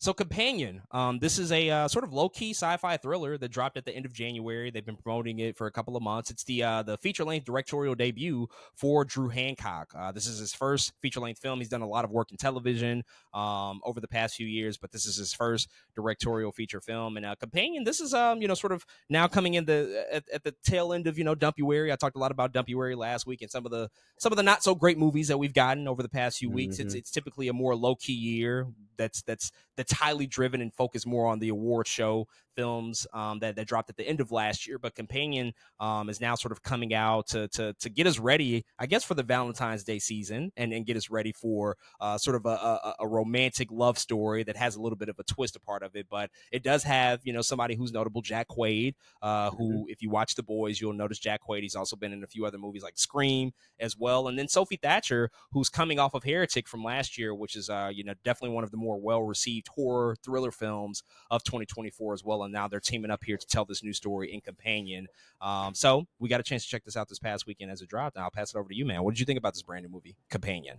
So Companion, this is a sort of low-key sci-fi thriller that dropped at the end of January. They've been promoting it for a couple of months. It's the feature-length directorial debut for Drew Hancock. This is his first feature-length film. He's done a lot of work in television over the past few years, but this is his first directorial feature film. And Companion, this is sort of now coming in at the tail end of Dumpuary. I talked a lot about Dumpuary last week and some of the not so great movies that we've gotten over the past few weeks. It's typically a more low-key year that's highly driven and focused more on the award show films that dropped at the end of last year. But Companion is now sort of coming out to get us ready, I guess, for the Valentine's Day season and get us ready for sort of a romantic love story that has a little bit of a twist a part of it. But it does have, somebody who's notable, Jack Quaid, who, if you watch The Boys, you'll notice Jack Quaid. He's also been in a few other movies like Scream as well. And then Sophie Thatcher, who's coming off of Heretic from last year, which is, definitely one of the more well-received horror thriller films of 2024 as well. And now they're teaming up here to tell this new story in Companion. So we got a chance to check this out this past weekend as it dropped. And I'll pass it over to you, man. What did you think about this brand new movie, Companion?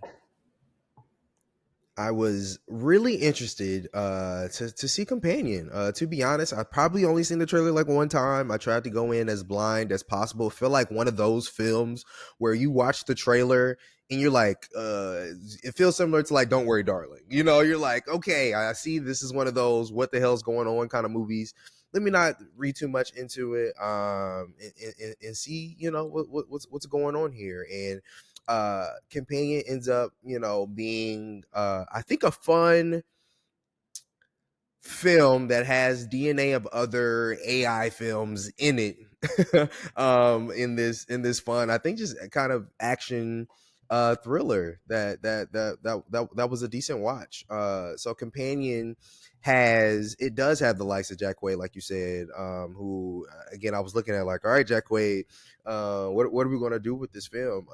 I was really interested to see Companion. To be honest, I probably only seen the trailer like one time. I tried to go in as blind as possible. Feel like one of those films where you watch the trailer and you're like, it feels similar to like Don't Worry, Darling. You're like, okay, I see this is one of those what the hell's going on kind of movies. Let me not read too much into it and see, what's going on here. And Companion ends up, being I think a fun film that has DNA of other AI films in it. In this fun, I think, just kind of action thriller that was a decent watch. So Companion does have the likes of Jack Quaid, like you said, who again I was looking at like, all right, Jack Quaid, what are we going to do with this film?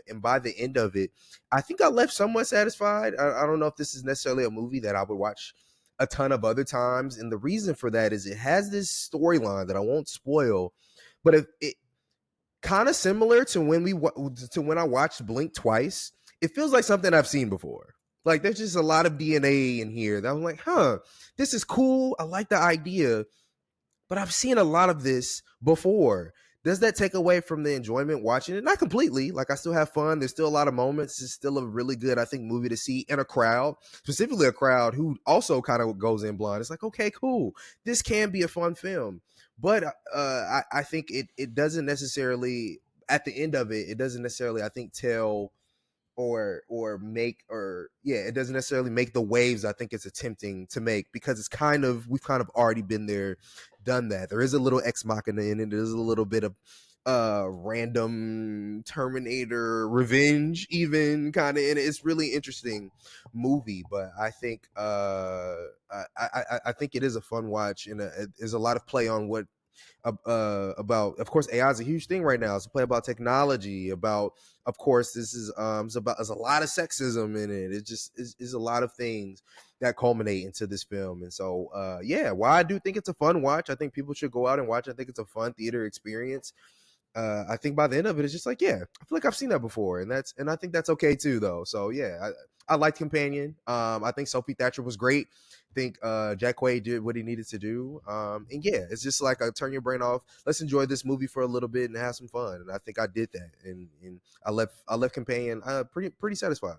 And by the end of it, I think I left somewhat satisfied. I don't know if this is necessarily a movie that I would watch a ton of other times, and the reason for that is it has this storyline that I won't spoil, but if it kind of similar to when I watched Blink twice. It feels like something I've seen before. Like there's just a lot of DNA in here that I'm like, this is cool. I like the idea, but I've seen a lot of this before. Does that take away from the enjoyment watching it? Not completely. Like I still have fun. There's still a lot of moments. It's still a really good, I think, movie to see in a crowd, specifically a crowd who also kind of goes in blind. It's like, okay, cool. This can be a fun film. But I think it doesn't necessarily, at the end of it, it doesn't necessarily, I think, tell or make, or yeah, it doesn't necessarily make the waves I think it's attempting to make, because it's we've kind of already been there, done that. There is a little ex machina in it. There's a little bit of random Terminator revenge even kind of in it. It's really interesting movie, but I think I think it is a fun watch, and there's a lot of play on what about, of course, AI is a huge thing right now. It's a play about technology, about, of course, this is there's a lot of sexism in it. It just is a lot of things that culminate into this film. And so while I do think it's a fun watch, I think people should go out and watch. I think it's a fun theater experience. I think by the end of it, it's just like, yeah, I feel like I've seen that before, and I think that's okay too, though. So yeah, I liked Companion. I think Sophie Thatcher was great. I think Jack Quaid did what he needed to do. And yeah, it's just like a turn your brain off. Let's enjoy this movie for a little bit and have some fun. And I think I did that, and I left Companion pretty satisfied.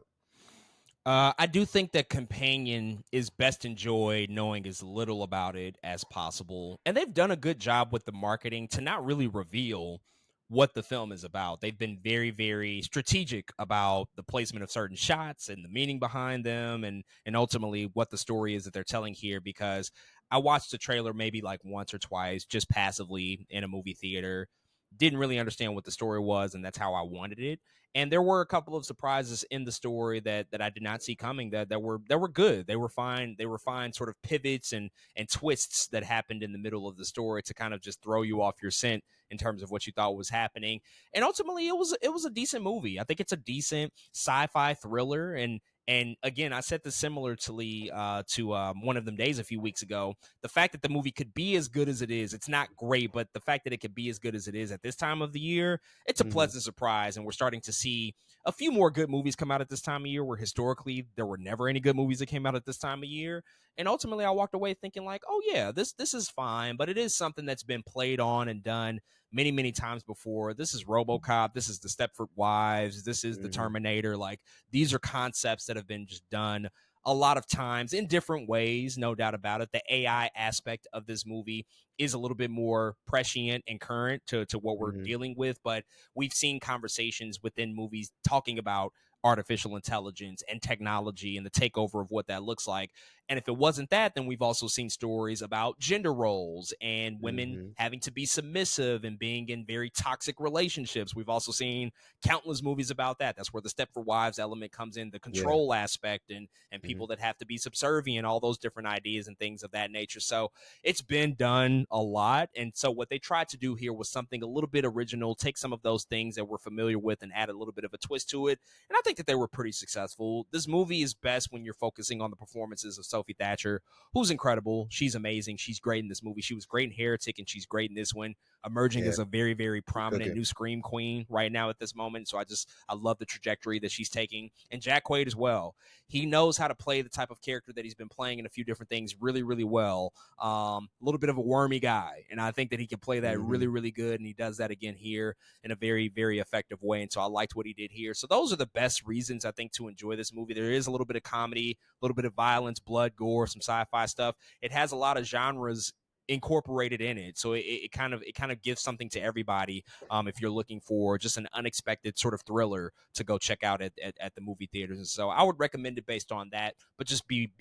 I do think that Companion is best enjoyed knowing as little about it as possible. And they've done a good job with the marketing to not really reveal what the film is about. They've been very, very strategic about the placement of certain shots and the meaning behind them, and ultimately what the story is that they're telling here, because I watched the trailer maybe like once or twice just passively in a movie theater. Didn't really understand what the story was, and that's how I wanted it. And there were a couple of surprises in the story that I did not see coming that were good. They were fine. They were fine sort of pivots and twists that happened in the middle of the story to kind of just throw you off your scent in terms of what you thought was happening. And ultimately, it was a decent movie. I think it's a decent sci-fi thriller, and And again, I said this similarly to One of Them Days a few weeks ago. The fact that the movie could be as good as it is, it's not great, but the fact that it could be as good as it is at this time of the year, it's a Hmm. pleasant surprise. And we're starting to see a few more good movies come out at this time of year, where historically there were never any good movies that came out at this time of year. And ultimately, I walked away thinking like, oh yeah, this is fine, but it is something that's been played on and done many times before. This is RoboCop. This is the Stepford Wives. This is the Hmm. Terminator. Like, these are concepts that have been just done a lot of times in different ways, no doubt about it. The AI aspect of this movie is a little bit more prescient and current to what we're Hmm. dealing with, but we've seen conversations within movies talking about artificial intelligence and technology and the takeover of what that looks like. And if it wasn't that, then we've also seen stories about gender roles and women Hmm. having to be submissive and being in very toxic relationships. We've also seen countless movies about that. That's where the Stepford Wives element comes in, the Yeah. control aspect, and Hmm. people that have to be subservient, all those different ideas and things of that nature. So it's been done a lot. And so what they tried to do here was something a little bit original, take some of those things that we're familiar with and add a little bit of a twist to it. And I think that they were pretty successful. This movie is best when you're focusing on the performances of Sophie Thatcher, who's incredible. She's amazing. She's great in this movie. She was great in Heretic, and she's great in this one, emerging Yeah. as a very She prominent cooking. new scream queen right now at this moment. So I love the trajectory that she's taking. And Jack Quaid as well. He knows how to play the type of character that he's been playing in a few different things really well. A little bit of a wormy guy, and I think that he can play that Hmm. really good, and he does that again here in a very effective way. And so I liked what he did here. So those are the best reasons I think to enjoy this movie. There is a little bit of comedy, a little bit of violence, blood, gore, some sci-fi stuff. It has a lot of genres incorporated in it, so it kind of gives something to everybody. If you're looking for just an unexpected sort of thriller to go check out at the movie theaters. And so I would recommend it based on that, but just be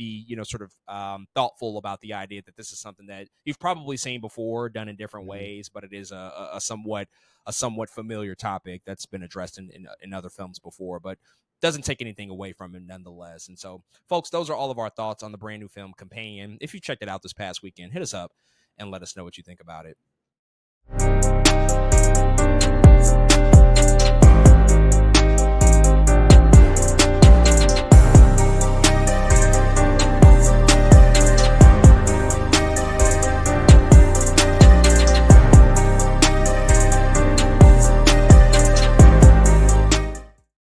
sort of thoughtful about the idea that this is something that you've probably seen before, done in different Hmm. ways, but it is a somewhat familiar topic that's been addressed in other films before, but doesn't take anything away from it nonetheless. And so, folks, those are all of our thoughts on the brand new film Companion. If you checked it out this past weekend, hit us up and let us know what you think about it.